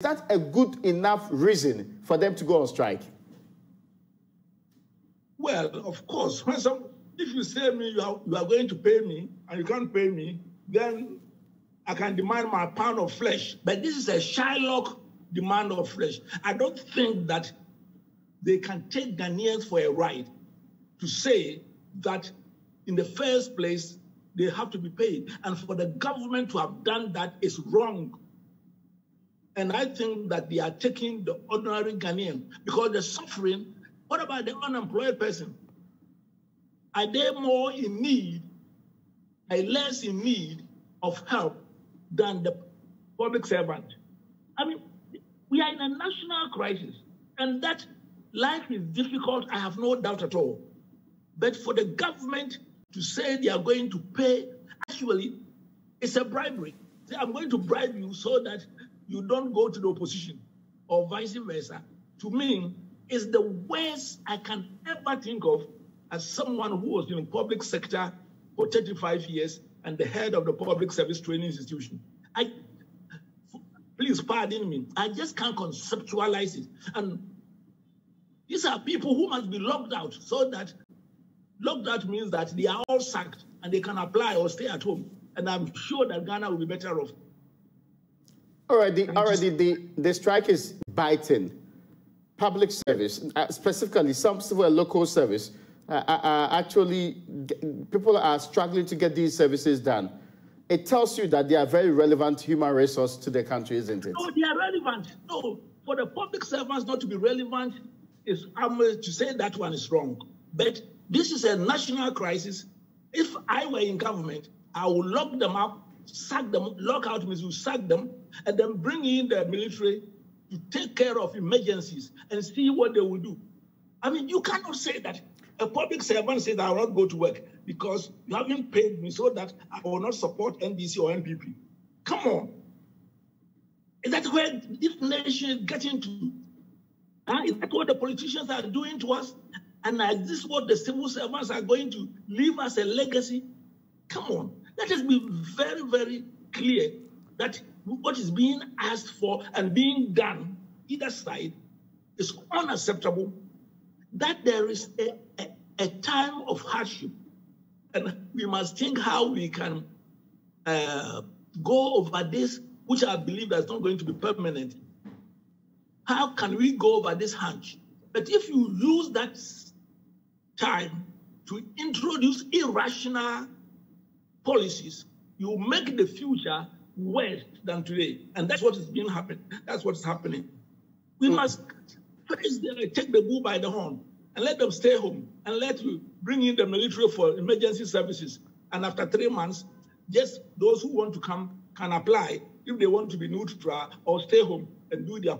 that a good enough reason for them to go on strike? Well, of course, if you say me you are going to pay me and you can't pay me, then I can demand my pound of flesh. But this is a Shylock demand of flesh. I don't think that they can take Ghanaians for a ride to say that in the first place, they have to be paid. And for the government to have done that is wrong. And I think that they are taking the ordinary Ghanaian because they're suffering. What about the unemployed person? Are they more in need, are less in need of help than the public servant? I mean, we are in a national crisis, and that life is difficult, I have no doubt at all. But for the government to say they are going to pay, actually, it's a bribery. Say, I'm going to bribe you so that you don't go to the opposition, or vice versa. To me, it's the worst I can ever think of as someone who was in the public sector for 35 years and the head of the public service training institution. Please pardon me, I just can't conceptualize it. And these are people who must be locked out, so that locked out means that they are all sacked and they can apply or stay at home. And I'm sure that Ghana will be better off. Already the strike is biting. Public service, specifically some civil and local service, actually, people are struggling to get these services done. It tells you that they are very relevant human resource to the country, isn't it? No, they are relevant. No, for the public servants not to be relevant, to say that one is wrong. But this is a national crisis. If I were in government, I would lock them up, sack them. Lockout means you sack them, and then bring in the military to take care of emergencies and see what they will do. I mean, you cannot say that a public servant says, I will not go to work because you haven't paid me so that I will not support NDC or NPP. Come on. Is that where this nation is getting to? Is that what the politicians are doing to us? And is this what the civil servants are going to leave as a legacy? Come on. Let us be very, very clear that what is being asked for and being done, either side, is unacceptable, that there is a time of hardship. And we must think how we can go over this, which I believe is not going to be permanent. How can we go over this hunch? But if you use that time to introduce irrational policies, you make the future worse than today. And that's what is being happened. That's what's happening. We must first take the bull by the horn and let them stay home and let you bring in the military for emergency services. And after 3 months, just those who want to come can apply if they want to be neutral or stay home and do their